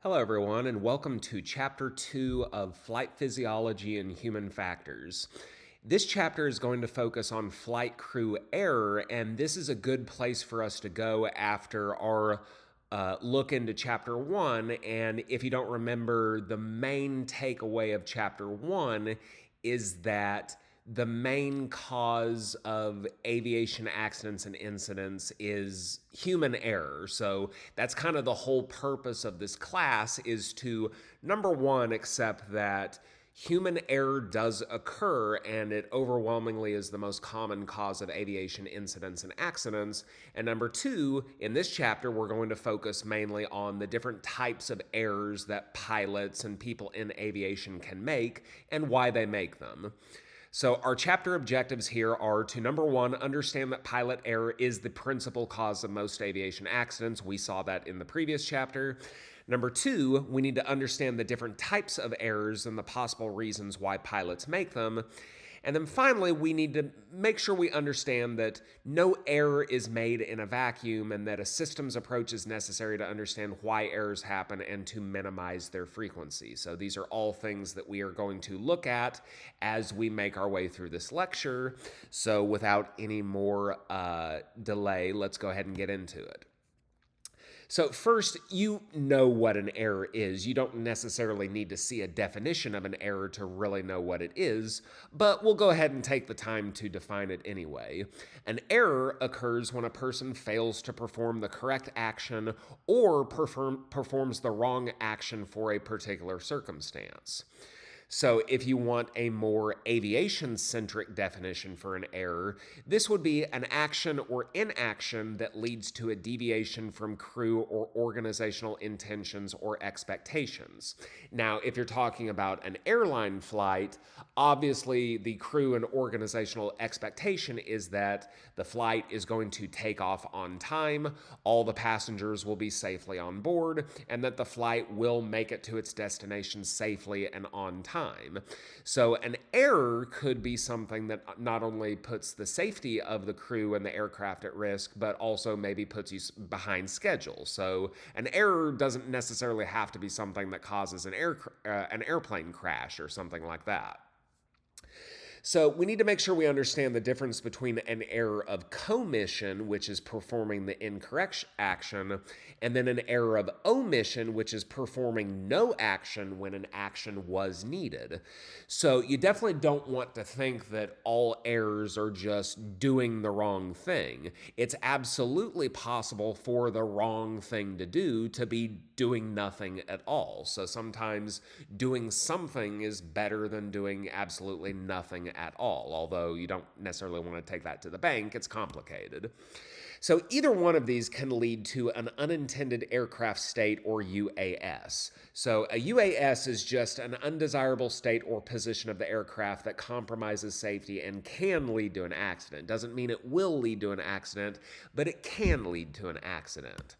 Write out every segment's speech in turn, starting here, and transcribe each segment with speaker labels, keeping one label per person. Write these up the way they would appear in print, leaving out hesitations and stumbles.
Speaker 1: Hello, everyone, and welcome to Chapter 2 of Flight Physiology and Human Factors. This chapter is going to focus on flight crew error, and this is a good place for us to go after our look into Chapter 1. And if you don't remember, the main takeaway of Chapter 1 is that the main cause of aviation accidents and incidents is human error. So that's kind of the whole purpose of this class, is to, number one, accept that human error does occur and it overwhelmingly is the most common cause of aviation incidents and accidents. And number two, in this chapter, we're going to focus mainly on the different types of errors that pilots and people in aviation can make and why they make them. So, our chapter objectives here are to, number one, understand that pilot error is the principal cause of most aviation accidents. We saw that in the previous chapter. Number two, we need to understand the different types of errors and the possible reasons why pilots make them. And then finally, we need to make sure we understand that no error is made in a vacuum and that a systems approach is necessary to understand why errors happen and to minimize their frequency. So these are all things that we are going to look at as we make our way through this lecture. So without any more delay, let's go ahead and get into it. So first, you know what an error is. You don't necessarily need to see a definition of an error to really know what it is, but we'll go ahead and take the time to define it anyway. An error occurs when a person fails to perform the correct action or performs the wrong action for a particular circumstance. So, if you want a more aviation centric definition for an error, this would be an action or inaction that leads to a deviation from crew or organizational intentions or expectations. Now, if you're talking about an airline flight, obviously the crew and organizational expectation is that the flight is going to take off on time, all the passengers will be safely on board, and that the flight will make it to its destination safely and on time. So an error could be something that not only puts the safety of the crew and the aircraft at risk, but also maybe puts you behind schedule. So an error doesn't necessarily have to be something that causes an airplane crash or something like that. So we need to make sure we understand the difference between an error of commission, which is performing the incorrect action, and then an error of omission, which is performing no action when an action was needed. So you definitely don't want to think that all errors are just doing the wrong thing. It's absolutely possible for the wrong thing to do to be doing nothing at all. So sometimes doing something is better than doing absolutely nothing at all, although you don't necessarily want to take that to the bank. It's complicated. So either one of these can lead to an unintended aircraft state, or UAS. So a UAS is just an undesirable state or position of the aircraft that compromises safety and can lead to an accident. Doesn't mean it will lead to an accident, but it can lead to an accident.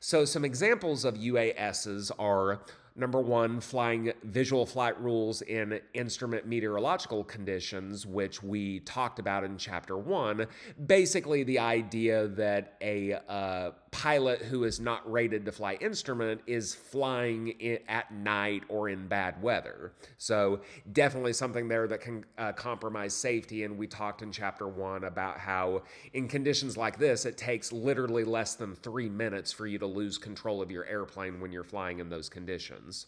Speaker 1: So some examples of UASs are, number one, flying visual flight rules in instrument meteorological conditions, which we talked about in Chapter 1. Basically, the idea that a pilot who is not rated to fly instrument is flying at night or in bad weather. So definitely something there that can compromise safety. And we talked in Chapter 1 about how in conditions like this, it takes literally less than 3 minutes for you to lose control of your airplane when you're flying in those conditions.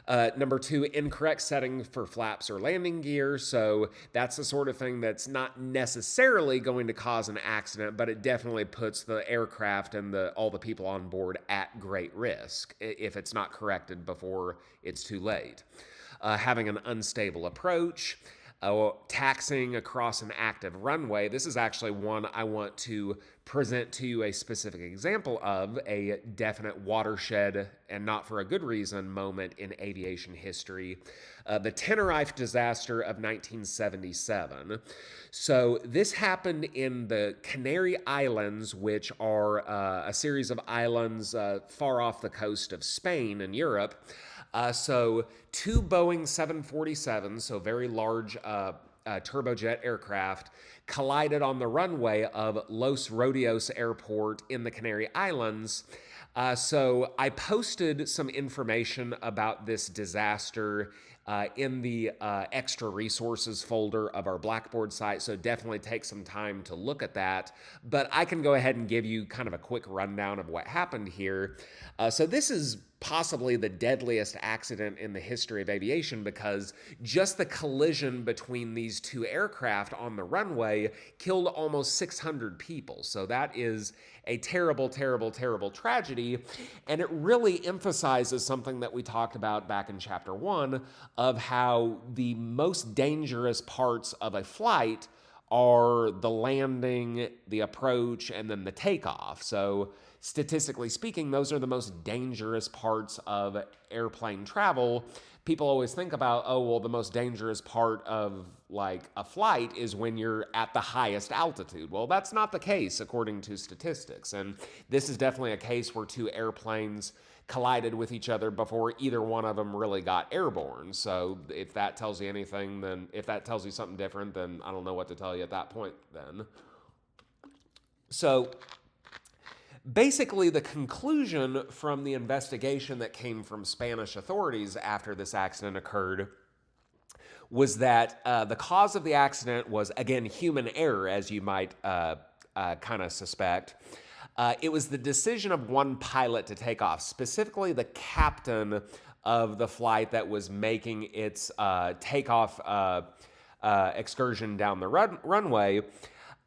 Speaker 1: Number two, incorrect setting for flaps or landing gear. So that's the sort of thing that's not necessarily going to cause an accident, but it definitely puts the aircraft and all the people on board at great risk if it's not corrected before it's too late. Having an unstable approach. Taxiing across an active runway. This is actually one I want to present to you a specific example of, a definite watershed, and not for a good reason, moment in aviation history. The Tenerife disaster of 1977. So this happened in the Canary Islands, which are a series of islands far off the coast of Spain in Europe. So two Boeing 747s, so very large turbojet aircraft, collided on the runway of Los Rodeos Airport in the Canary Islands. So I posted some information about this disaster in the extra resources folder of our Blackboard site, so definitely take some time to look at that. But I can go ahead and give you kind of a quick rundown of what happened here. So this is possibly the deadliest accident in the history of aviation because just the collision between these two aircraft on the runway killed almost 600 people. So that is a terrible, terrible, terrible tragedy. And it really emphasizes something that we talked about back in chapter 1 of how the most dangerous parts of a flight are the landing, the approach, and then the takeoff. So, statistically speaking, those are the most dangerous parts of airplane travel. People always think about, oh, well, the most dangerous part of like a flight is when you're at the highest altitude. Well, that's not the case according to statistics. And this is definitely a case where two airplanes collided with each other before either one of them really got airborne. So if that tells you anything, then if that tells you something different, then I don't know what to tell you at that point then. So basically, the conclusion from the investigation that came from Spanish authorities after this accident occurred was that the cause of the accident was, again, human error, as you might kind of suspect. It was the decision of one pilot to take off, specifically the captain of the flight that was making its takeoff excursion down the runway.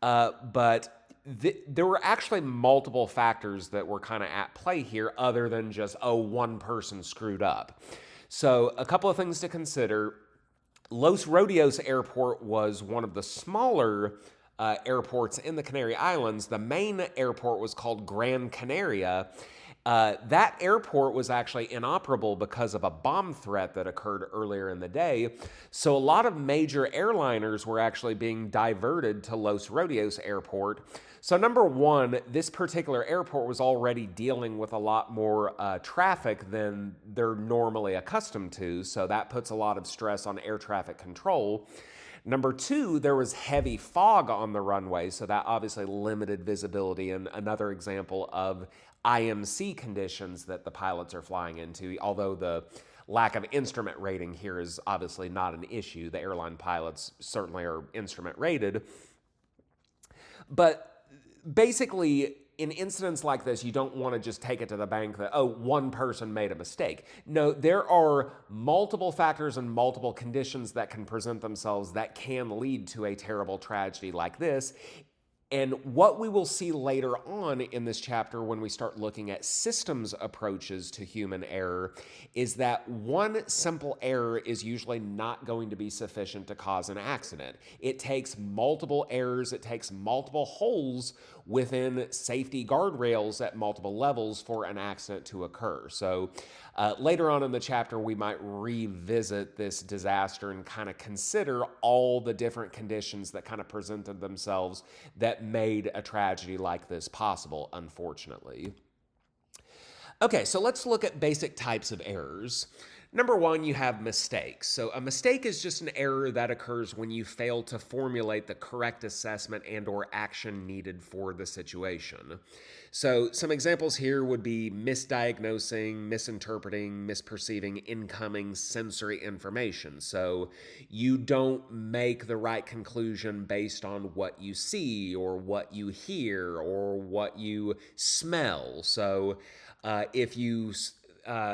Speaker 1: But there were actually multiple factors that were kind of at play here other than just, oh, one person screwed up. So a couple of things to consider. Los Rodeos Airport was one of the smaller airports in the Canary Islands. The main airport was called Gran Canaria. That airport was actually inoperable because of a bomb threat that occurred earlier in the day. So a lot of major airliners were actually being diverted to Los Rodeos Airport. So number one, this particular airport was already dealing with a lot more traffic than they're normally accustomed to. So that puts a lot of stress on air traffic control. Number two, there was heavy fog on the runway, so that obviously limited visibility, and another example of IMC conditions that the pilots are flying into, although the lack of instrument rating here is obviously not an issue. The airline pilots certainly are instrument rated. But basically, in incidents like this, you don't want to just take it to the bank that, oh, one person made a mistake. No, there are multiple factors and multiple conditions that can present themselves that can lead to a terrible tragedy like this. And what we will see later on in this chapter when we start looking at systems approaches to human error is that one simple error is usually not going to be sufficient to cause an accident. It takes multiple errors, it takes multiple holes within safety guardrails at multiple levels for an accident to occur. So later on in the chapter, we might revisit this disaster and kind of consider all the different conditions that kind of presented themselves that made a tragedy like this possible, unfortunately. Okay, so let's look at basic types of errors. Number one, you have mistakes. So a mistake is just an error that occurs when you fail to formulate the correct assessment and or action needed for the situation. So some examples here would be misdiagnosing, misinterpreting, misperceiving incoming sensory information. So you don't make the right conclusion based on what you see or what you hear or what you smell. So if you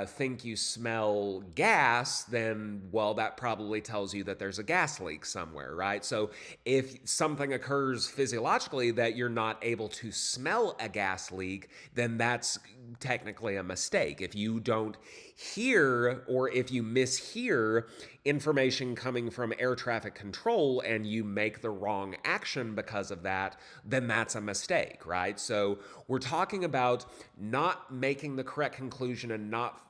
Speaker 1: think you smell gas, then, well, that probably tells you that there's a gas leak somewhere, right? So if something occurs physiologically that you're not able to smell a gas leak, then that's technically a mistake. If you don't hear or if you mishear information coming from air traffic control and you make the wrong action because of that, then that's a mistake, right? So we're talking about not making the correct conclusion and not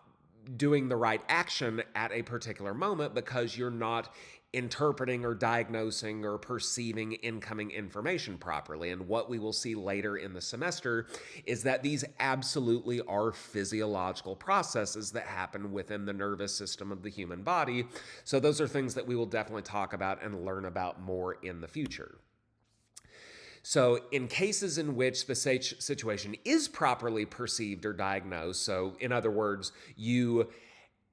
Speaker 1: doing the right action at a particular moment because you're not interpreting or diagnosing or perceiving incoming information properly. And what we will see later in the semester is that these absolutely are physiological processes that happen within the nervous system of the human body. So those are things that we will definitely talk about and learn about more in the future. So, in cases in which the situation is properly perceived or diagnosed, so in other words, you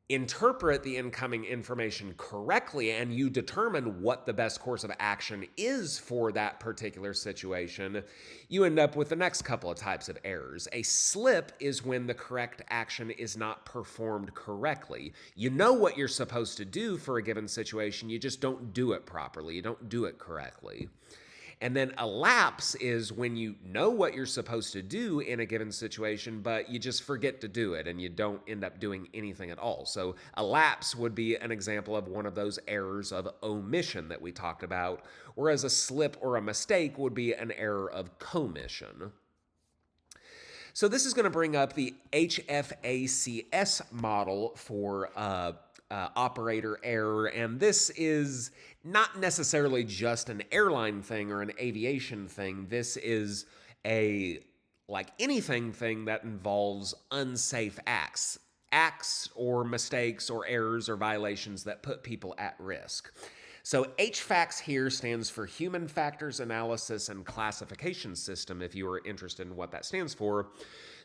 Speaker 1: interpret the incoming information correctly and you determine what the best course of action is for that particular situation, you end up with the next couple of types of errors. A slip is when the correct action is not performed correctly. You know what you're supposed to do for a given situation, you just don't do it properly, you don't do it correctly. And then a lapse is when you know what you're supposed to do in a given situation, but you just forget to do it and you don't end up doing anything at all. So a lapse would be an example of one of those errors of omission that we talked about, whereas a slip or a mistake would be an error of commission. So this is going to bring up the HFACS model for operator error, and this is not necessarily just an airline thing or an aviation thing. This is a like anything thing that involves unsafe acts or mistakes or errors or violations that put people at risk. So HFACS here stands for Human Factors Analysis and Classification System, if you are interested in what that stands for.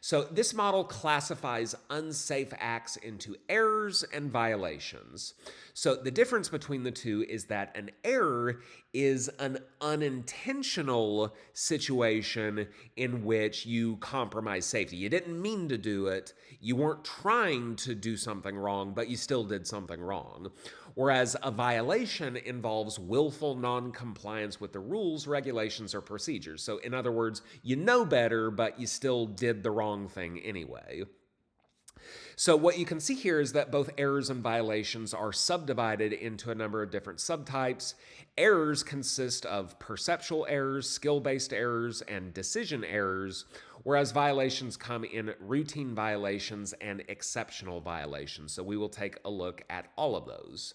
Speaker 1: So this model classifies unsafe acts into errors and violations. So the difference between the two is that an error is an unintentional situation in which you compromise safety. You didn't mean to do it. You weren't trying to do something wrong, but you still did something wrong. Whereas a violation involves willful non-compliance with the rules, regulations, or procedures. So in other words, you know better, but you still did the wrong thing anyway. So what you can see here is that both errors and violations are subdivided into a number of different subtypes. Errors consist of perceptual errors, skill-based errors, and decision errors, whereas violations come in routine violations and exceptional violations. So we will take a look at all of those.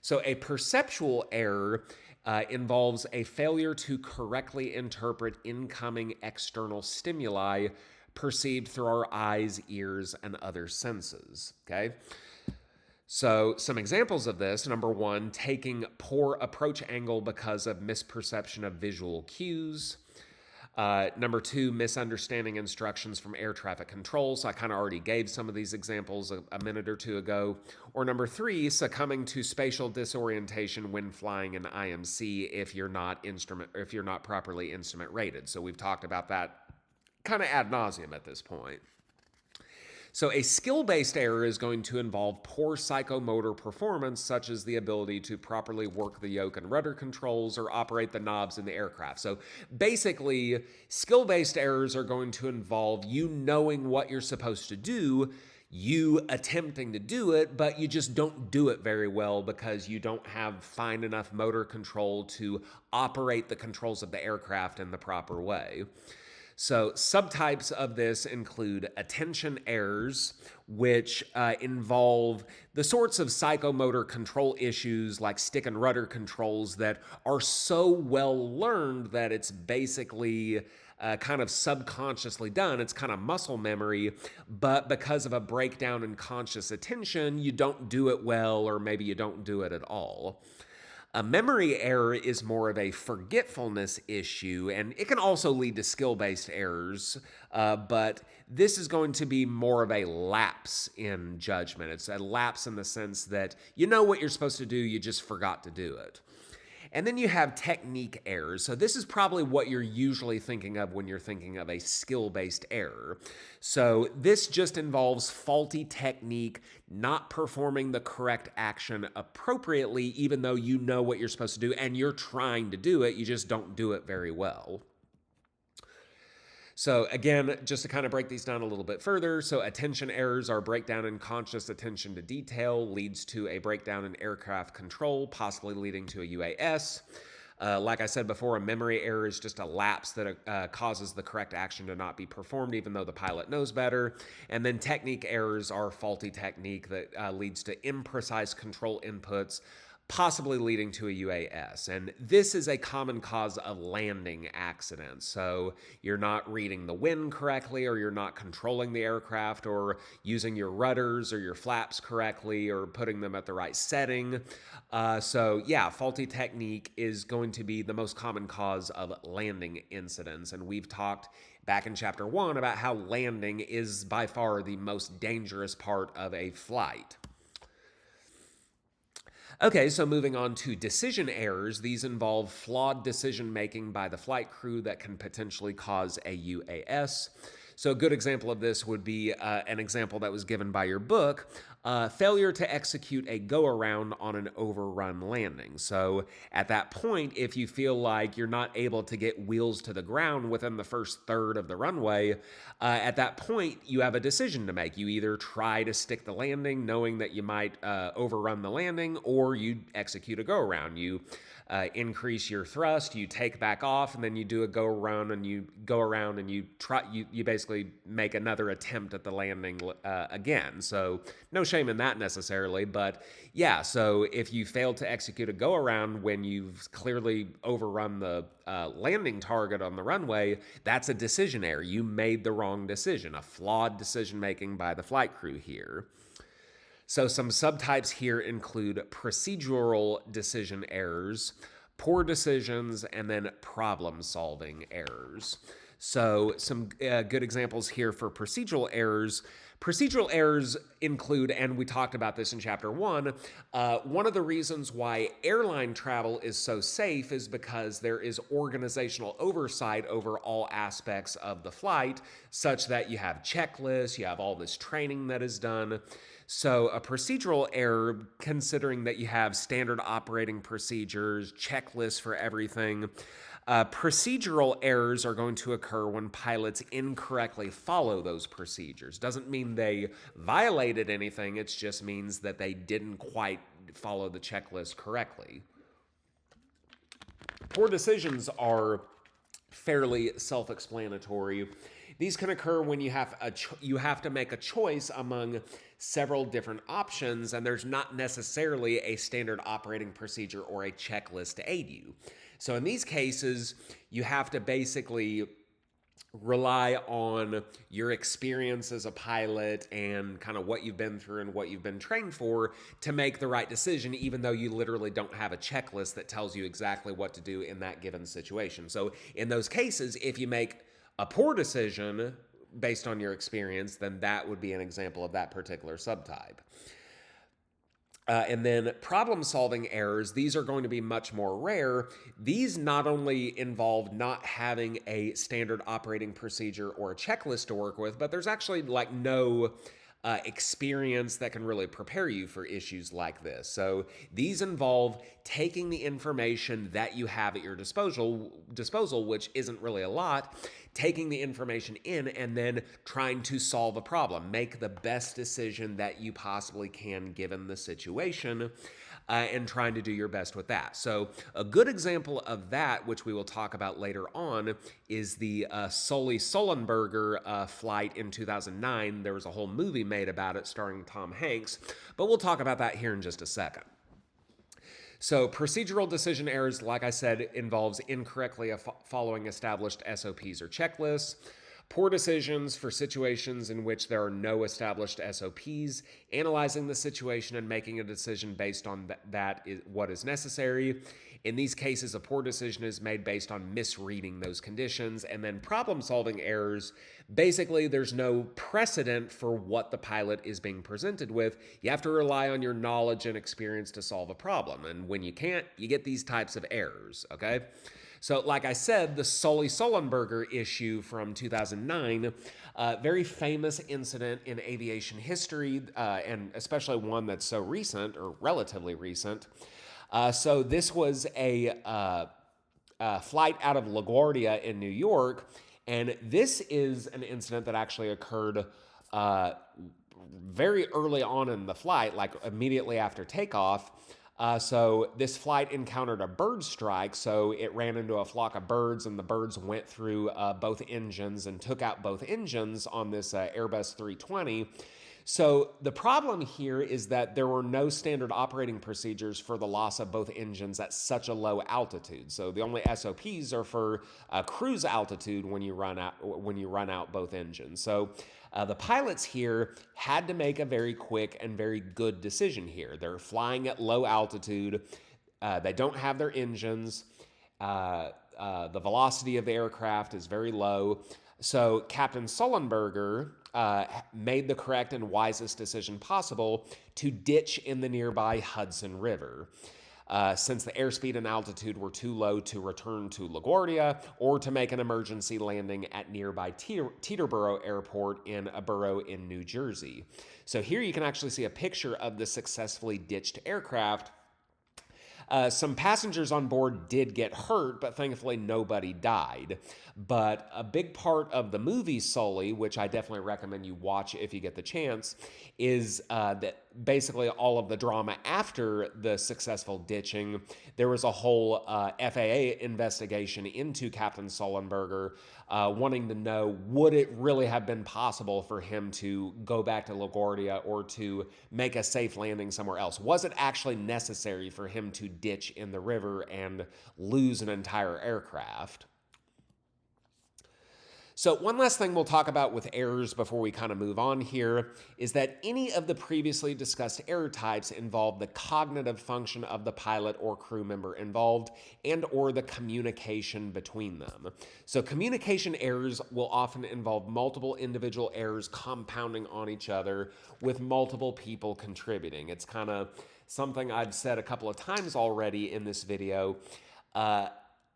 Speaker 1: So a perceptual error involves a failure to correctly interpret incoming external stimuli perceived through our eyes, ears, and other senses, okay? So some examples of this: number one, taking poor approach angle because of misperception of visual cues. Number two, misunderstanding instructions from air traffic control. So I kind of already gave some of these examples a minute or two ago. Or number three, succumbing to spatial disorientation when flying an IMC if you're not properly instrument rated. So we've talked about that kind of ad nauseum at this point. So a skill-based error is going to involve poor psychomotor performance, such as the ability to properly work the yoke and rudder controls or operate the knobs in the aircraft. So basically, skill-based errors are going to involve you knowing what you're supposed to do, you attempting to do it, but you just don't do it very well because you don't have fine enough motor control to operate the controls of the aircraft in the proper way. So subtypes of this include attention errors, which involve the sorts of psychomotor control issues like stick and rudder controls that are so well learned that it's basically kind of subconsciously done. It's kind of muscle memory, but because of a breakdown in conscious attention, you don't do it well, or maybe you don't do it at all. A memory error is more of a forgetfulness issue, and it can also lead to skill-based errors, but this is going to be more of a lapse in judgment. It's a lapse in the sense that you know what you're supposed to do, you just forgot to do it. And then you have technique errors. So this is probably what you're usually thinking of when you're thinking of a skill-based error. So this just involves faulty technique, not performing the correct action appropriately, even though you know what you're supposed to do and you're trying to do it, you just don't do it very well. So again, just to kind of break these down a little bit further, so attention errors are breakdown in conscious attention to detail, leads to a breakdown in aircraft control, possibly leading to a UAS. Like I said before, a memory error is just a lapse that causes the correct action to not be performed, even though the pilot knows better. And then technique errors are faulty technique that leads to imprecise control inputs, possibly leading to a UAS. And this is a common cause of landing accidents. So you're not reading the wind correctly, or you're not controlling the aircraft, or using your rudders or your flaps correctly, or putting them at the right setting. So yeah, faulty technique is going to be the most common cause of landing incidents. And we've talked back in chapter 1 about how landing is by far the most dangerous part of a flight. Okay, so moving on to decision errors. These involve flawed decision making by the flight crew that can potentially cause a UAS. So a good example of this would be an example that was given by your book, failure to execute a go-around on an overrun landing. So at that point, if you feel like you're not able to get wheels to the ground within the first third of the runway, at that point, you have a decision to make. You either try to stick the landing, knowing that you might overrun the landing, or you execute a go-around. You increase your thrust, you take back off, and then you do a go around, and you you basically make another attempt at the landing again. So no shame in that necessarily, but yeah, so if you fail to execute a go around when you've clearly overrun the landing target on the runway, that's a decision error. You made the wrong decision, a flawed decision making by the flight crew here. So some subtypes here include procedural decision errors, poor decisions, and then problem-solving errors. So some good examples here for procedural errors. Procedural errors include, and we talked about this in chapter 1, one of the reasons why airline travel is so safe is because there is organizational oversight over all aspects of the flight, such that you have checklists, you have all this training that is done. So a procedural error, considering that you have standard operating procedures, checklists for everything, procedural errors are going to occur when pilots incorrectly follow those procedures. Doesn't mean they violated anything, it just means that they didn't quite follow the checklist correctly. Poor decisions are fairly self-explanatory. These can occur when you have to make a choice among several different options, and there's not necessarily a standard operating procedure or a checklist to aid you. So in these cases, you have to basically rely on your experience as a pilot and kind of what you've been through and what you've been trained for to make the right decision, even though you literally don't have a checklist that tells you exactly what to do in that given situation. So in those cases, if you make a poor decision based on your experience, then that would be an example of that particular subtype. And then problem-solving errors, these are going to be much more rare. These not only involve not having a standard operating procedure or a checklist to work with, but there's actually like no experience that can really prepare you for issues like this. So these involve taking the information that you have at your disposal, which isn't really a lot, taking the information in and then trying to solve a problem. Make the best decision that you possibly can given the situation, and trying to do your best with that. So a good example of that, which we will talk about later on, is the Sully-Sullenberger flight in 2009. There was a whole movie made about it starring Tom Hanks, but we'll talk about that here in just a second. So procedural decision errors, like I said, involves incorrectly following established SOPs or checklists. Poor decisions for situations in which there are no established SOPs, analyzing the situation and making a decision based on that is what is necessary. In these cases, a poor decision is made based on misreading those conditions. And then problem-solving errors, basically there's no precedent for what the pilot is being presented with. You have to rely on your knowledge and experience to solve a problem. And when you can't, you get these types of errors, okay? So like I said, the Sully-Sullenberger issue from 2009, very famous incident in aviation history, and especially one that's so recent, or relatively recent. So this was a flight out of LaGuardia in New York, and this is an incident that actually occurred very early on in the flight, like immediately after takeoff. So this flight encountered a bird strike, so it ran into a flock of birds, and the birds went through both engines and took out both engines on this Airbus 320. So the problem here is that there were no standard operating procedures for the loss of both engines at such a low altitude. So the only SOPs are for cruise altitude when you run out both engines. So the pilots here had to make a very quick and very good decision here. They're flying at low altitude. They don't have their engines. The velocity of the aircraft is very low. So Captain Sullenberger made the correct and wisest decision possible to ditch in the nearby Hudson River. Since the airspeed and altitude were too low to return to LaGuardia or to make an emergency landing at nearby Teterboro Airport in a borough in New Jersey. So here you can actually see a picture of the successfully ditched aircraft. Some passengers on board did get hurt, but thankfully nobody died. But a big part of the movie Sully, which I definitely recommend you watch if you get the chance, is that basically all of the drama after the successful ditching. There was a whole FAA investigation into Captain Sullenberger, wanting to know, would it really have been possible for him to go back to LaGuardia or to make a safe landing somewhere else? Was it actually necessary for him to ditch in the river and lose an entire aircraft? So one last thing we'll talk about with errors before we kind of move on here is that any of the previously discussed error types involve the cognitive function of the pilot or crew member involved and or the communication between them. So communication errors will often involve multiple individual errors compounding on each other with multiple people contributing. It's kind of something I've said a couple of times already in this video.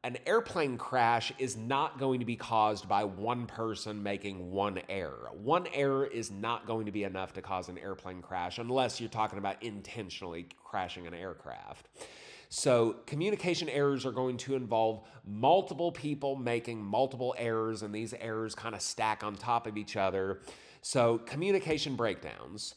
Speaker 1: An airplane crash is not going to be caused by one person making one error. One error is not going to be enough to cause an airplane crash unless you're talking about intentionally crashing an aircraft. So communication errors are going to involve multiple people making multiple errors, and these errors kind of stack on top of each other. So communication breakdowns.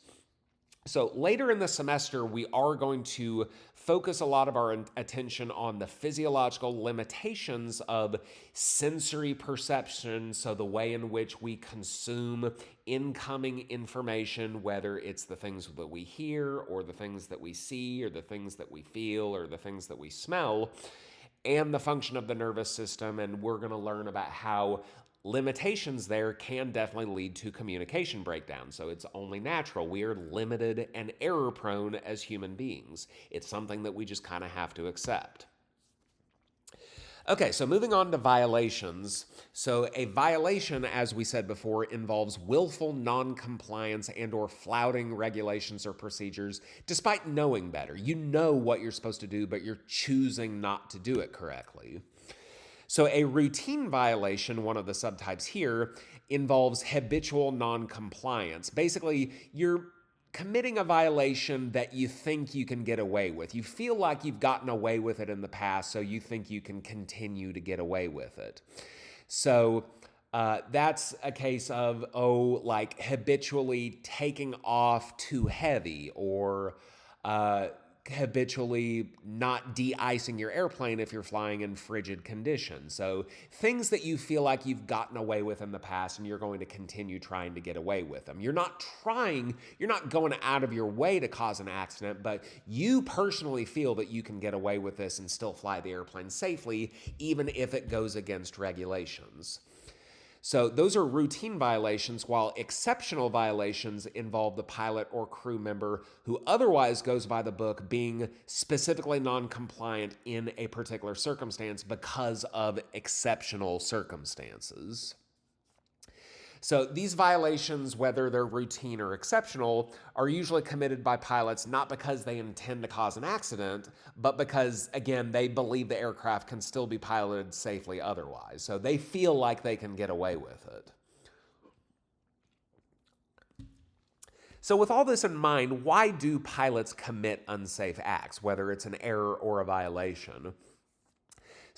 Speaker 1: So later in the semester, we are going to focus a lot of our attention on the physiological limitations of sensory perception, so the way in which we consume incoming information, whether it's the things that we hear or the things that we see or the things that we feel or the things that we smell, and the function of the nervous system. And we're going to learn about how limitations there can definitely lead to communication breakdown. So it's only natural. We are limited and error prone as human beings. It's something that we just kind of have to accept. Okay, so moving on to violations. So a violation, as we said before, involves willful non-compliance and or flouting regulations or procedures despite knowing better. You know what you're supposed to do, but you're choosing not to do it correctly. So a routine violation, one of the subtypes here, involves habitual non-compliance. Basically, you're committing a violation that you think you can get away with. You feel like you've gotten away with it in the past, so you think you can continue to get away with it. So that's a case of, like habitually taking off too heavy or habitually not de-icing your airplane if you're flying in frigid conditions. So things that you feel like you've gotten away with in the past and you're going to continue trying to get away with them. You're not going out of your way to cause an accident, but you personally feel that you can get away with this and still fly the airplane safely, even if it goes against regulations. So those are routine violations, while exceptional violations involve the pilot or crew member who otherwise goes by the book being specifically non-compliant in a particular circumstance because of exceptional circumstances. So these violations, whether they're routine or exceptional, are usually committed by pilots not because they intend to cause an accident, but because, again, they believe the aircraft can still be piloted safely otherwise. So they feel like they can get away with it. So with all this in mind, why do pilots commit unsafe acts, whether it's an error or a violation?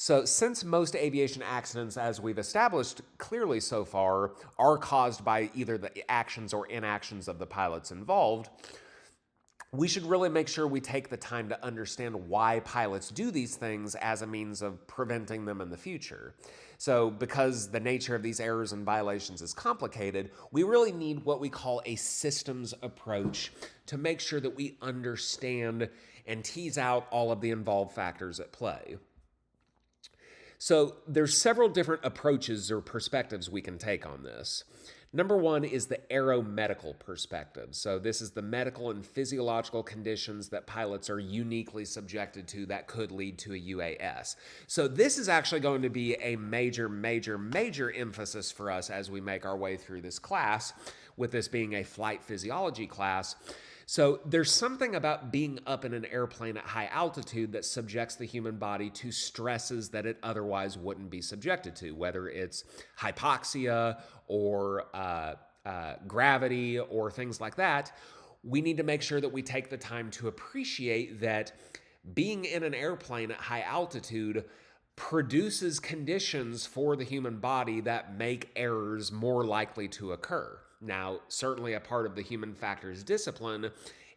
Speaker 1: So since most aviation accidents, as we've established clearly so far, are caused by either the actions or inactions of the pilots involved, we should really make sure we take the time to understand why pilots do these things as a means of preventing them in the future. So because the nature of these errors and violations is complicated, we really need what we call a systems approach to make sure that we understand and tease out all of the involved factors at play. So there's several different approaches or perspectives we can take on this. Number one is the aeromedical perspective. So this is the medical and physiological conditions that pilots are uniquely subjected to that could lead to a UAS. So this is actually going to be a major emphasis for us as we make our way through this class, with this being a flight physiology class. So there's something about being up in an airplane at high altitude that subjects the human body to stresses that it otherwise wouldn't be subjected to, whether it's hypoxia or gravity or things like that. We need to make sure that we take the time to appreciate that being in an airplane at high altitude produces conditions for the human body that make errors more likely to occur. Now, certainly a part of the human factors discipline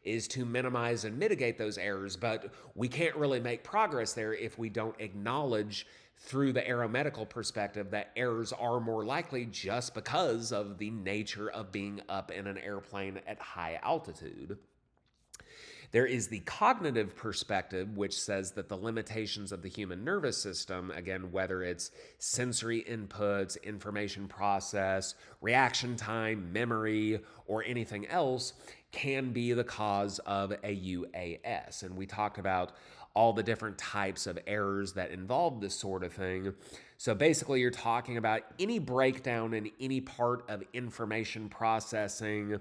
Speaker 1: is to minimize and mitigate those errors, but we can't really make progress there if we don't acknowledge through the aeromedical perspective that errors are more likely just because of the nature of being up in an airplane at high altitude. There is the cognitive perspective, which says that the limitations of the human nervous system, again, whether it's sensory inputs, information process, reaction time, memory, or anything else, can be the cause of a UAS. And we talked about all the different types of errors that involve this sort of thing. So basically, you're talking about any breakdown in any part of information processing,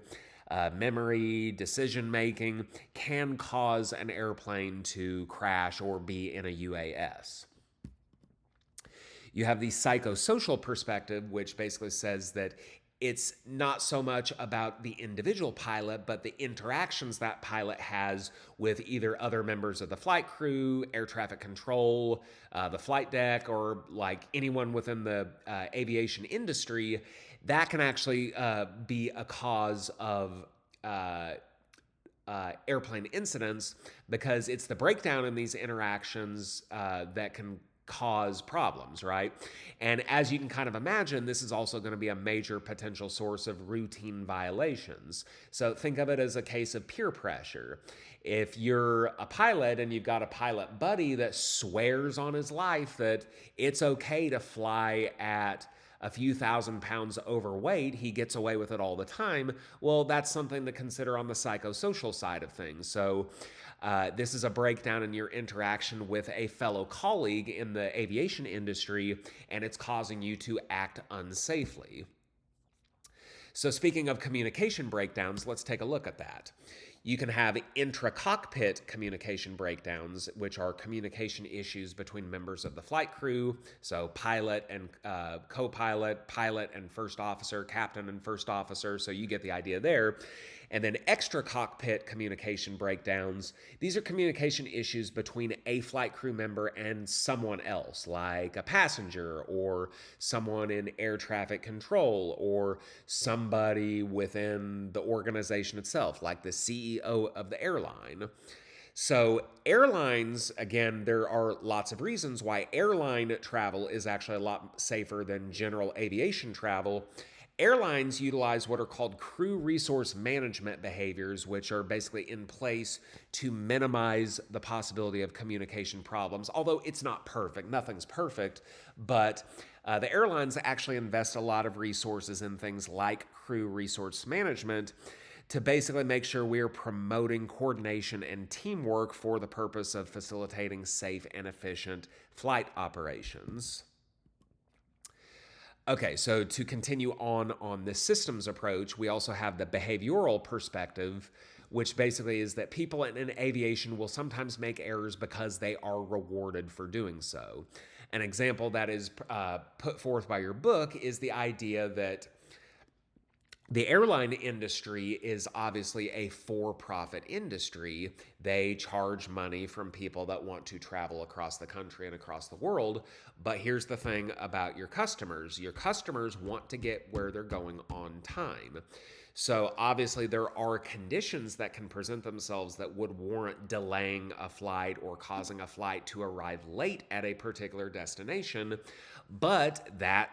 Speaker 1: memory, decision making can cause an airplane to crash or be in a UAS. You have the psychosocial perspective, which basically says that it's not so much about the individual pilot, but the interactions that pilot has with either other members of the flight crew, air traffic control, the flight deck, or like anyone within the aviation industry. That can actually be a cause of airplane incidents, because it's the breakdown in these interactions that can cause problems, right? And as you can kind of imagine, this is also going to be a major potential source of routine violations. So think of it as a case of peer pressure. If you're a pilot and you've got a pilot buddy that swears on his life that it's okay to fly at a few thousand pounds overweight, he gets away with it all the time, well, that's something to consider on the psychosocial side of things. So this is a breakdown in your interaction with a fellow colleague in the aviation industry, and it's causing you to act unsafely. So speaking of communication breakdowns, let's take a look at that. You can have intra-cockpit communication breakdowns, which are communication issues between members of the flight crew, so pilot and co-pilot, pilot and first officer, captain and first officer, so you get the idea there. And then extra-cockpit communication breakdowns, these are communication issues between a flight crew member and someone else, like a passenger or someone in air traffic control or somebody within the organization itself, like the CEO of the airline. So airlines, again, there are lots of reasons why airline travel is actually a lot safer than general aviation travel. Airlines utilize what are called crew resource management behaviors, which are basically in place to minimize the possibility of communication problems. Although it's not perfect, nothing's perfect, but the airlines actually invest a lot of resources in things like crew resource management to basically make sure we're promoting coordination and teamwork for the purpose of facilitating safe and efficient flight operations. Okay, so to continue on this systems approach, we also have the behavioral perspective, which basically is that people in aviation will sometimes make errors because they are rewarded for doing so. An example that is put forth by your book is the idea that the airline industry is obviously a for-profit industry. They charge money from people that want to travel across the country and across the world. But here's the thing about your customers. Your customers want to get where they're going on time. So obviously there are conditions that can present themselves that would warrant delaying a flight or causing a flight to arrive late at a particular destination, but that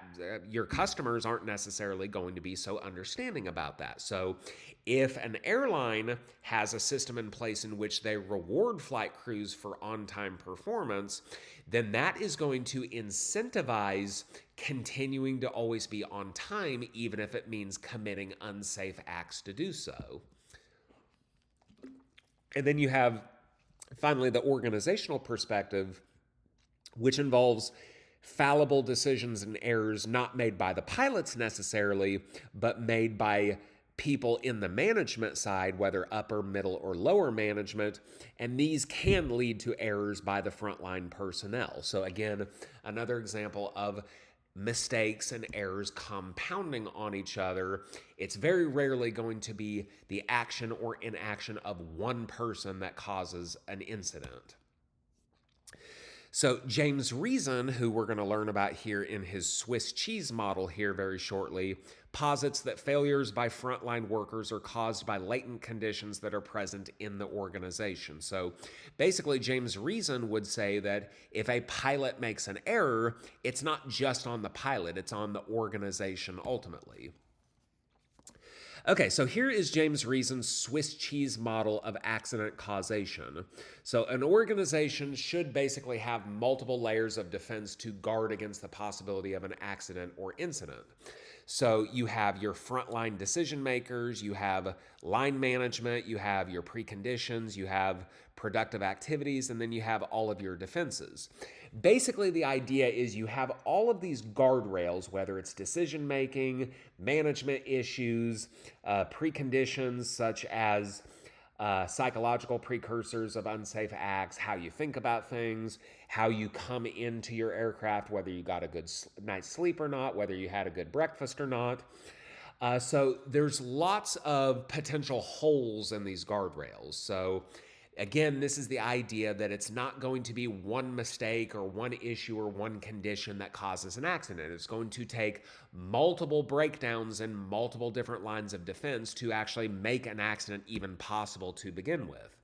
Speaker 1: your customers aren't necessarily going to be so understanding about that. So if an airline has a system in place in which they reward flight crews for on-time performance, then that is going to incentivize continuing to always be on time, even if it means committing unsafe acts to do so. And then you have, finally, the organizational perspective, which involves fallible decisions and errors not made by the pilots necessarily, but made by people in the management side, whether upper, middle, or lower management, and these can lead to errors by the frontline personnel. So again, another example of mistakes and errors compounding on each other. It's very rarely going to be the action or inaction of one person that causes an incident. So James Reason, who we're going to learn about here in his Swiss cheese model here very shortly, posits that failures by frontline workers are caused by latent conditions that are present in the organization. So basically, James Reason would say that if a pilot makes an error, it's not just on the pilot, it's on the organization ultimately. Okay, so here is James Reason's Swiss cheese model of accident causation. So an organization should basically have multiple layers of defense to guard against the possibility of an accident or incident. So you have your frontline decision makers, you have line management, you have your preconditions, you have productive activities, and then you have all of your defenses. Basically, the idea is you have all of these guardrails, whether it's decision making, management issues, preconditions such as psychological precursors of unsafe acts, how you think about things, how you come into your aircraft, whether you got a good night's sleep or not, whether you had a good breakfast or not. So there's lots of potential holes in these guardrails. So again, this is the idea that it's not going to be one mistake or one issue or one condition that causes an accident. It's going to take multiple breakdowns in multiple different lines of defense to actually make an accident even possible to begin with.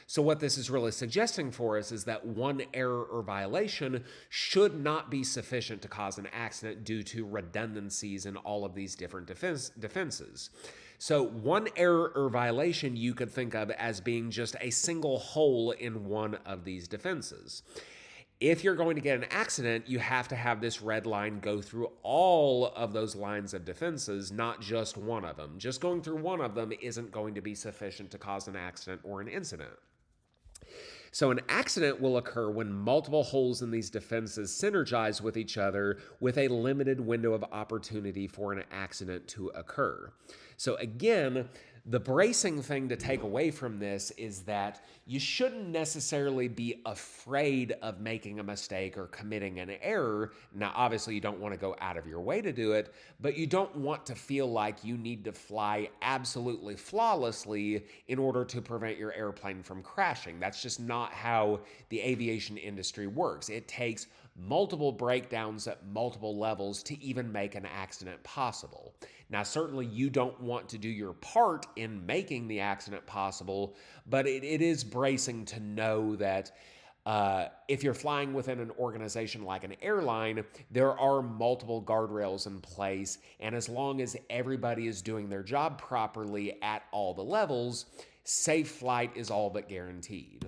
Speaker 1: So what this is really suggesting for us is that one error or violation should not be sufficient to cause an accident due to redundancies in all of these different defenses. So one error or violation you could think of as being just a single hole in one of these defenses. If you're going to get an accident, you have to have this red line go through all of those lines of defenses, not just one of them. Just going through one of them isn't going to be sufficient to cause an accident or an incident. So an accident will occur when multiple holes in these defenses synergize with each other with a limited window of opportunity for an accident to occur. So again, the bracing thing to take away from this is that you shouldn't necessarily be afraid of making a mistake or committing an error. Now, obviously, you don't want to go out of your way to do it, but you don't want to feel like you need to fly absolutely flawlessly in order to prevent your airplane from crashing. That's just not how the aviation industry works. It takes multiple breakdowns at multiple levels to even make an accident possible. Now, certainly you don't want to do your part in making the accident possible, but it is bracing to know that if you're flying within an organization like an airline, there are multiple guardrails in place, and as long as everybody is doing their job properly at all the levels, safe flight is all but guaranteed.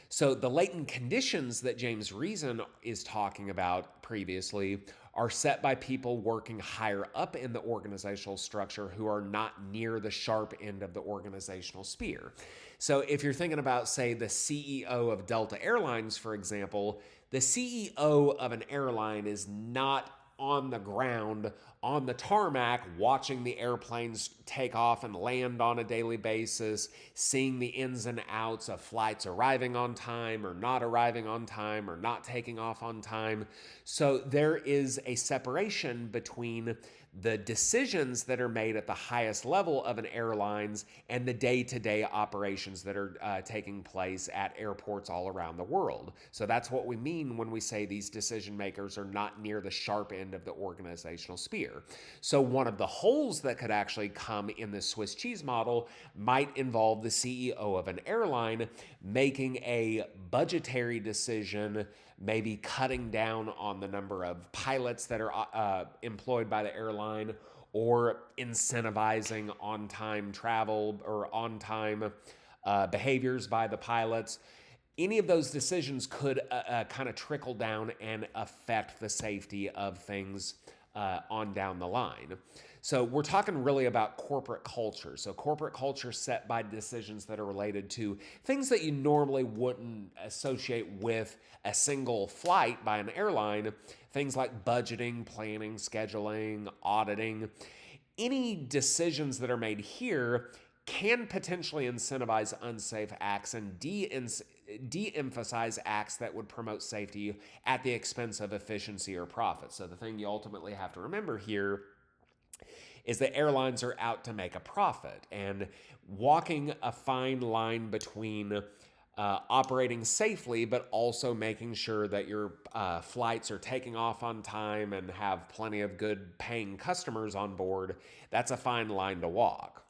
Speaker 1: So the latent conditions that James Reason is talking about previously are set by people working higher up in the organizational structure who are not near the sharp end of the organizational spear. So if you're thinking about, say, the CEO of Delta Airlines, for example, the CEO of an airline is not on the ground, on the tarmac, watching the airplanes take off and land on a daily basis, seeing the ins and outs of flights arriving on time or not arriving on time or not taking off on time. So there is a separation between the decisions that are made at the highest level of an airlines and the day-to-day operations that are taking place at airports all around the world. So that's what we mean when we say these decision makers are not near the sharp end end of the organizational spear. So one of the holes that could actually come in this Swiss cheese model might involve the CEO of an airline making a budgetary decision, maybe cutting down on the number of pilots that are employed by the airline, or incentivizing on-time travel or on-time behaviors by the pilots. Any of those decisions could kind of trickle down and affect the safety of things on down the line. So we're talking really about corporate culture. So corporate culture set by decisions that are related to things that you normally wouldn't associate with a single flight by an airline, things like budgeting, planning, scheduling, auditing. Any decisions that are made here can potentially incentivize unsafe acts and de-emphasize acts that would promote safety at the expense of efficiency or profit. So the thing you ultimately have to remember here is that airlines are out to make a profit, and walking a fine line between operating safely, but also making sure that your flights are taking off on time and have plenty of good paying customers on board, that's a fine line to walk.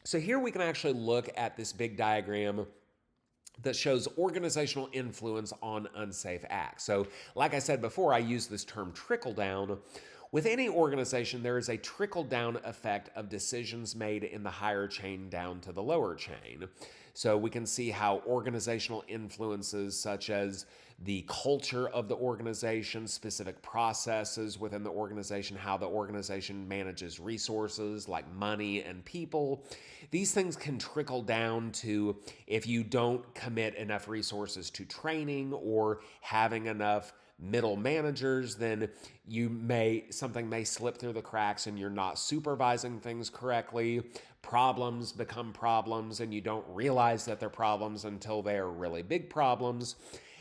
Speaker 1: So here we can actually look at this big diagram that shows organizational influence on unsafe acts. So like I said before, I use this term trickle down. With any organization, there is a trickle down effect of decisions made in the higher chain down to the lower chain. So we can see how organizational influences such as the culture of the organization, specific processes within the organization, how the organization manages resources like money and people. These things can trickle down to if you don't commit enough resources to training or having enough middle managers, then something may slip through the cracks and you're not supervising things correctly. Problems become problems and you don't realize that they're problems until they are really big problems.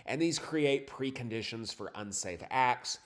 Speaker 1: And these create preconditions for unsafe acts,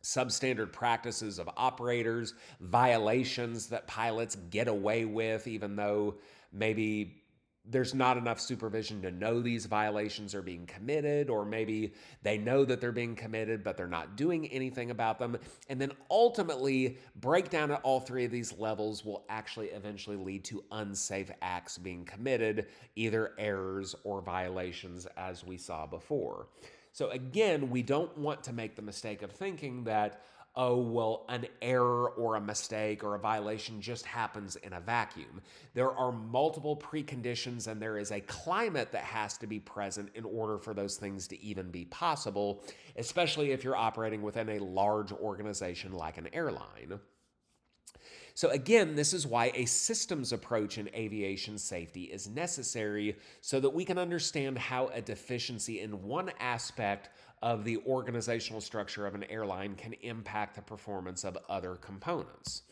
Speaker 1: substandard practices of operators, violations that pilots get away with even though maybe there's not enough supervision to know these violations are being committed, or maybe they know that they're being committed, but they're not doing anything about them. And then ultimately, breakdown at all three of these levels will actually eventually lead to unsafe acts being committed, either errors or violations, as we saw before. So again, we don't want to make the mistake of thinking that, oh, well, an error or a mistake or a violation just happens in a vacuum. There are multiple preconditions and there is a climate that has to be present in order for those things to even be possible, especially if you're operating within a large organization like an airline. So again, this is why a systems approach in aviation safety is necessary so that we can understand how a deficiency in one aspect of the organizational structure of an airline can impact the performance of other components.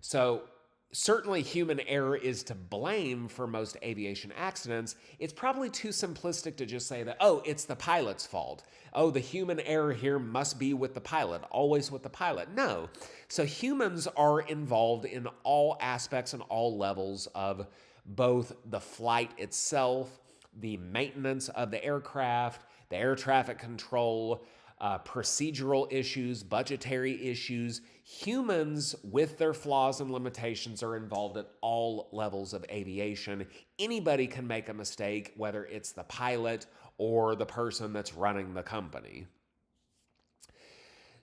Speaker 1: So certainly human error is to blame for most aviation accidents. It's probably too simplistic to just say that, oh, it's the pilot's fault. Oh, the human error here must be with the pilot, always with the pilot. No. So humans are involved in all aspects and all levels of both the flight itself, the maintenance of the aircraft, the air traffic control, procedural issues, budgetary issues. Humans, with their flaws and limitations, are involved at all levels of aviation. Anybody can make a mistake, whether it's the pilot or the person that's running the company.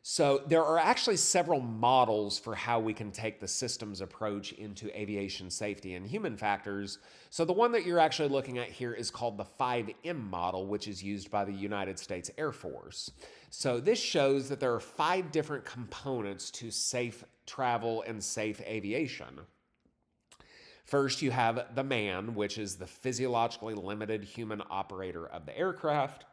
Speaker 1: So there are actually several models for how we can take the systems approach into aviation safety and human factors. So the one that you're actually looking at here is called the 5M model, which is used by the United States Air Force. So this shows that there are 5 different components to safe travel and safe aviation. First, you have the man, which is the physiologically limited human operator of the aircraft.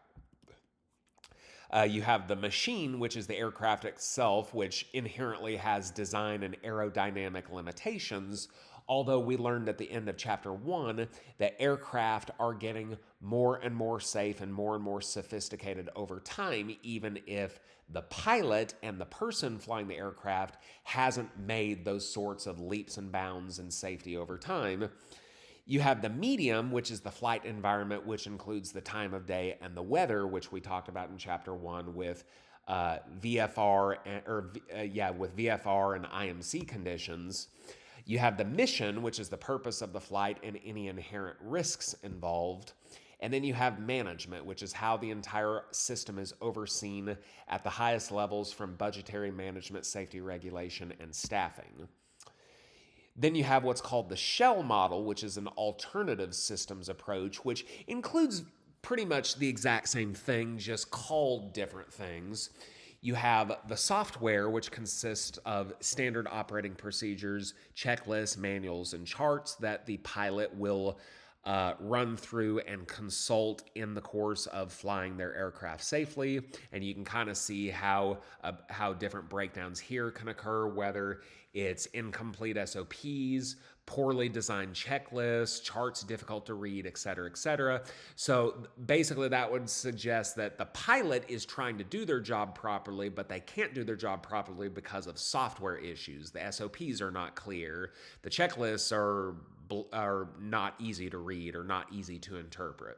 Speaker 1: You have the machine, which is the aircraft itself, which inherently has design and aerodynamic limitations, although we learned at the end of chapter 1 that aircraft are getting more and more safe and more sophisticated over time, even if the pilot and the person flying the aircraft hasn't made those sorts of leaps and bounds in safety over time. You have the medium, which is the flight environment, which includes the time of day and the weather, which we talked about in chapter 1 with VFR with VFR and IMC conditions. You have the mission, which is the purpose of the flight and any inherent risks involved. And then you have management, which is how the entire system is overseen at the highest levels from budgetary management, safety regulation, and staffing. Then you have what's called the shell model, which is an alternative systems approach, which includes pretty much the exact same thing, just called different things. You have the software, which consists of standard operating procedures, checklists, manuals, and charts that the pilot will run through and consult in the course of flying their aircraft safely. And you can kind of see how different breakdowns here can occur, whether it's incomplete SOPs, poorly designed checklists, charts difficult to read, et cetera, et cetera. So basically that would suggest that the pilot is trying to do their job properly, but they can't do their job properly because of software issues. The SOPs are not clear. The checklists are not easy to read or not easy to interpret.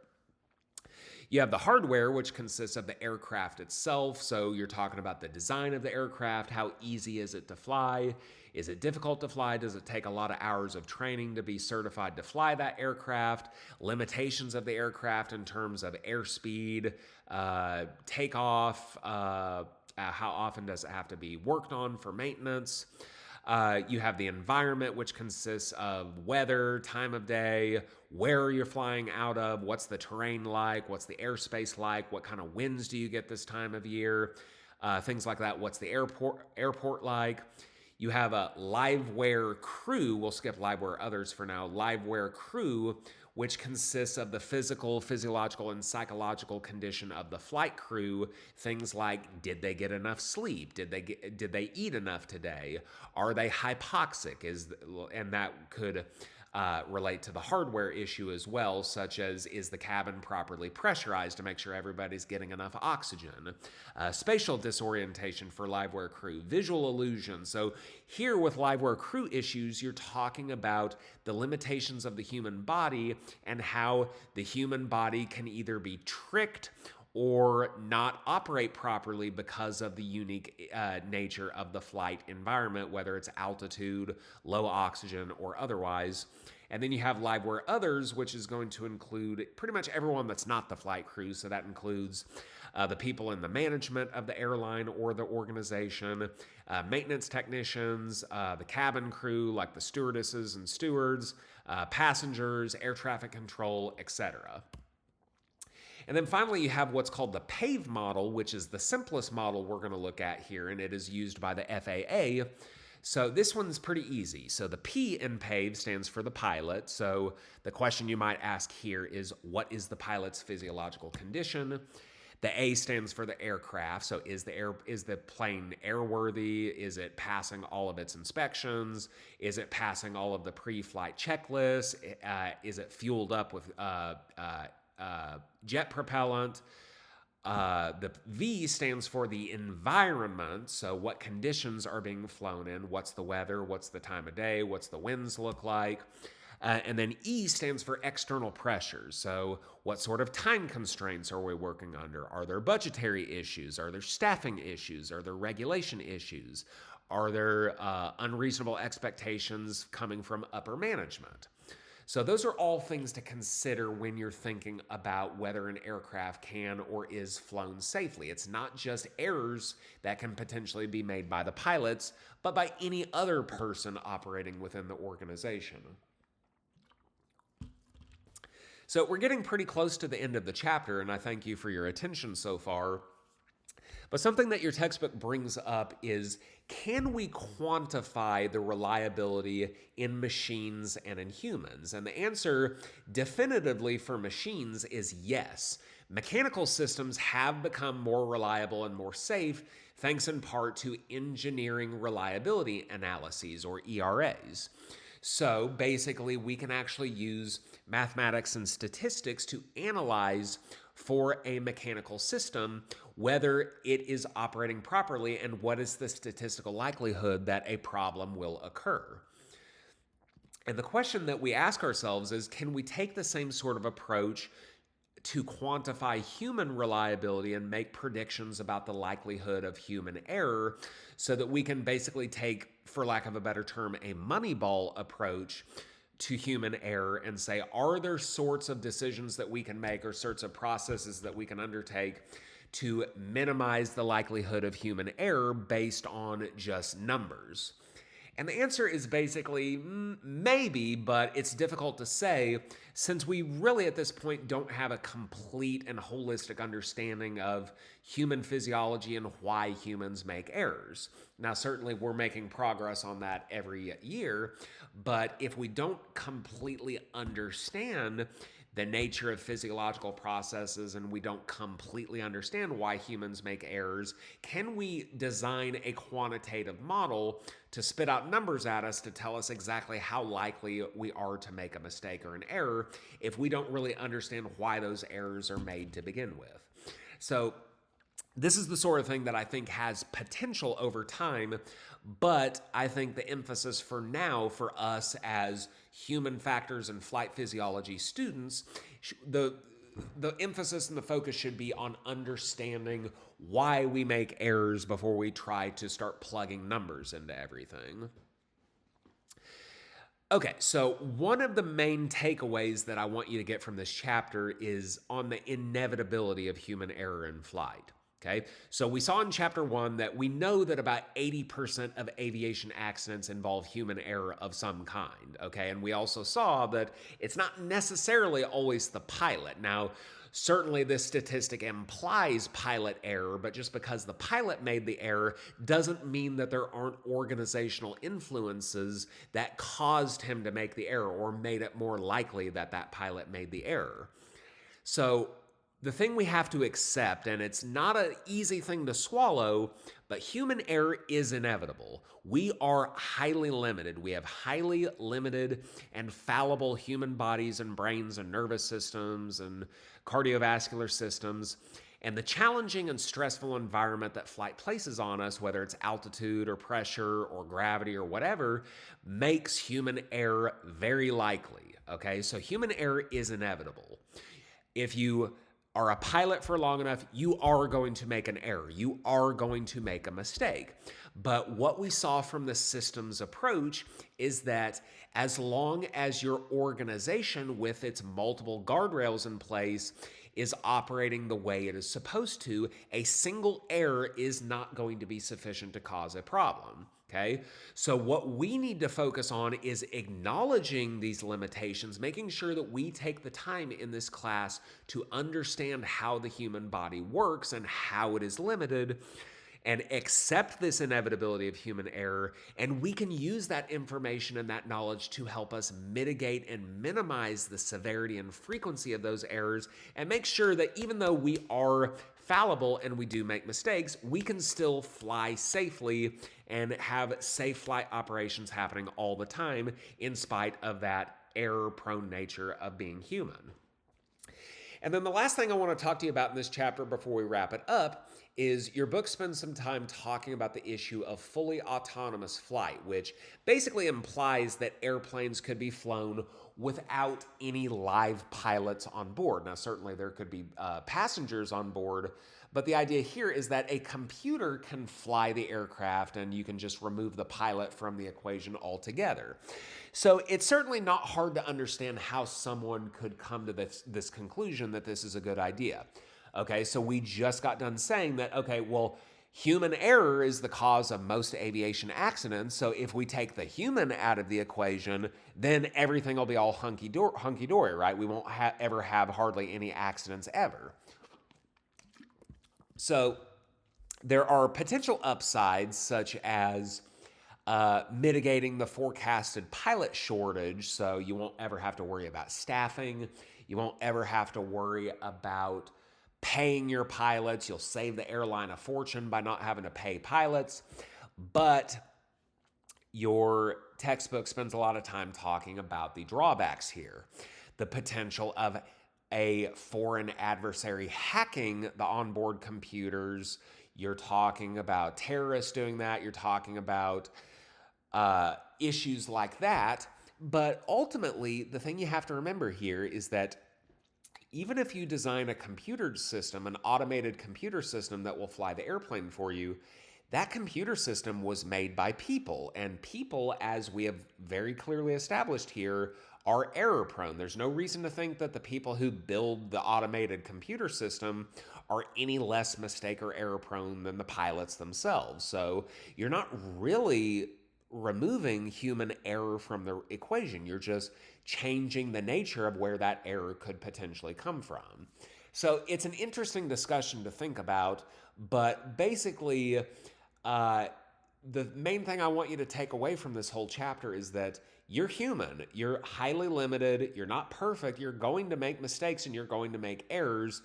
Speaker 1: You have the hardware, which consists of the aircraft itself. So you're talking about the design of the aircraft. How easy is it to fly? Is it difficult to fly? Does it take a lot of hours of training to be certified to fly that aircraft? Limitations of the aircraft in terms of airspeed, takeoff, how often does it have to be worked on for maintenance? You have the environment, which consists of weather, time of day, where you're flying out of, what's the terrain like, what's the airspace like, what kind of winds do you get this time of year, things like that. What's the airport like? You have a liveware crew. We'll skip liveware others for now. Liveware crew, which consists of the physical, physiological, and psychological condition of the flight crew. Things like, did they get enough sleep? Did they eat enough today? Are they hypoxic? And that could relate to the hardware issue as well, such as, is the cabin properly pressurized to make sure everybody's getting enough oxygen? Spatial disorientation for liveware crew, visual illusion. So here with liveware crew issues, you're talking about the limitations of the human body and how the human body can either be tricked or not operate properly because of the unique nature of the flight environment, whether it's altitude, low oxygen, or otherwise. And then you have liveware others, which is going to include pretty much everyone that's not the flight crew. So that includes the people in the management of the airline or the organization, maintenance technicians, the cabin crew, like the stewardesses and stewards, passengers, air traffic control, etc. And then finally, you have what's called the PAVE model, which is the simplest model we're going to look at here, and it is used by the FAA. So this one's pretty easy. So the P in PAVE stands for the pilot. So the question you might ask here is, what is the pilot's physiological condition? The A stands for the aircraft. So is the plane airworthy? Is it passing all of its inspections? Is it passing all of the pre-flight checklists? Is it fueled up with jet propellant? The V stands for the environment. So what conditions are being flown in? What's the weather? What's the time of day? What's the winds look like? And then E stands for external pressures. So what sort of time constraints are we working under? Are there budgetary issues? Are there staffing issues? Are there regulation issues? Are there unreasonable expectations coming from upper management? So those are all things to consider when you're thinking about whether an aircraft can or is flown safely. It's not just errors that can potentially be made by the pilots, but by any other person operating within the organization. So we're getting pretty close to the end of the chapter, and I thank you for your attention so far. But something that your textbook brings up is, can we quantify the reliability in machines and in humans? And the answer definitively for machines is yes. Mechanical systems have become more reliable and more safe, thanks in part to engineering reliability analyses, or ERAs. So basically, we can actually use mathematics and statistics to analyze for a mechanical system whether it is operating properly and what is the statistical likelihood that a problem will occur. And the question that we ask ourselves is, can we take the same sort of approach to quantify human reliability and make predictions about the likelihood of human error so that we can basically take, for lack of a better term, a Moneyball approach to human error and say, are there sorts of decisions that we can make or sorts of processes that we can undertake to minimize the likelihood of human error based on just numbers? And the answer is basically maybe, but it's difficult to say since we really at this point don't have a complete and holistic understanding of human physiology and why humans make errors. Now, certainly we're making progress on that every year, but if we don't completely understand the nature of physiological processes and we don't completely understand why humans make errors, can we design a quantitative model to spit out numbers at us to tell us exactly how likely we are to make a mistake or an error if we don't really understand why those errors are made to begin with? So this is the sort of thing that I think has potential over time, but I think the emphasis for now for us as human factors and flight physiology students, the emphasis and the focus should be on understanding why we make errors before we try to start plugging numbers into everything. Okay, so one of the main takeaways that I want you to get from this chapter is on the inevitability of human error in flight. Okay, so we saw in chapter 1 that we know that about 80% of aviation accidents involve human error of some kind. Okay, and we also saw that it's not necessarily always the pilot. Now, certainly this statistic implies pilot error, but just because the pilot made the error doesn't mean that there aren't organizational influences that caused him to make the error or made it more likely that that pilot made the error. So the thing we have to accept, and it's not an easy thing to swallow, but human error is inevitable. We are highly limited. We have highly limited and fallible human bodies and brains and nervous systems and cardiovascular systems. And the challenging and stressful environment that flight places on us, whether it's altitude or pressure or gravity or whatever, makes human error very likely. Okay, so human error is inevitable. If you are a pilot for long enough, you are going to make an error. You are going to make a mistake. But what we saw from the systems approach is that as long as your organization with its multiple guardrails in place is operating the way it is supposed to, a single error is not going to be sufficient to cause a problem. Okay, so what we need to focus on is acknowledging these limitations, making sure that we take the time in this class to understand how the human body works and how it is limited, and accept this inevitability of human error, and we can use that information and that knowledge to help us mitigate and minimize the severity and frequency of those errors, and make sure that even though we are fallible and we do make mistakes, we can still fly safely and have safe flight operations happening all the time in spite of that error-prone nature of being human. And then the last thing I want to talk to you about in this chapter before we wrap it up is your book spends some time talking about the issue of fully autonomous flight, which basically implies that airplanes could be flown without any live pilots on board. Now, certainly there could be passengers on board, but the idea here is that a computer can fly the aircraft and you can just remove the pilot from the equation altogether. So it's certainly not hard to understand how someone could come to this conclusion that this is a good idea. Okay, so we just got done saying that, okay, well, human error is the cause of most aviation accidents. So if we take the human out of the equation, then everything will be all hunky-dory, right? We won't ever have hardly any accidents ever. So there are potential upsides such as mitigating the forecasted pilot shortage, so you won't ever have to worry about staffing. You won't ever have to worry about paying your pilots. You'll save the airline a fortune by not having to pay pilots. But your textbook spends a lot of time talking about the drawbacks here. The potential of a foreign adversary hacking the onboard computers. You're talking about terrorists doing that. You're talking about issues like that. But ultimately, the thing you have to remember here is that even if you design a computer system, an automated computer system that will fly the airplane for you, that computer system was made by people. And people, as we have very clearly established here, are error prone. There's no reason to think that the people who build the automated computer system are any less mistake or error prone than the pilots themselves. So you're not really removing human error from the equation. You're just changing the nature of where that error could potentially come from. So it's an interesting discussion to think about, but basically, the main thing I want you to take away from this whole chapter is that you're human, you're highly limited, you're not perfect, you're going to make mistakes and you're going to make errors,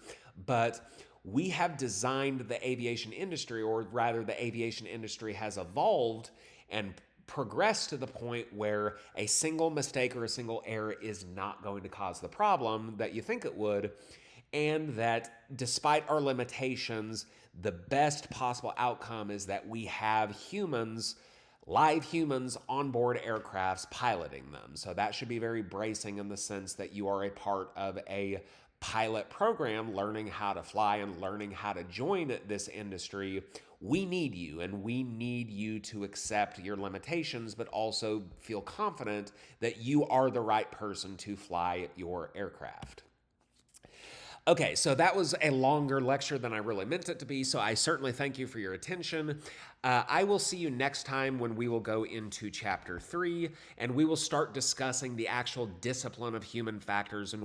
Speaker 1: but we have designed the aviation industry, or rather, the aviation industry has evolved and progressed to the point where a single mistake or a single error is not going to cause the problem that you think it would, and that despite our limitations, the best possible outcome is that we have humans, live humans on board aircrafts piloting them. So that should be very bracing in the sense that you are a part of a pilot program learning how to fly and learning how to join this industry. We need you, and we need you to accept your limitations, but also feel confident that you are the right person to fly your aircraft. Okay, so that was a longer lecture than I really meant it to be, so I certainly thank you for your attention. I will see you next time when we will go into Chapter 3, and we will start discussing the actual discipline of human factors and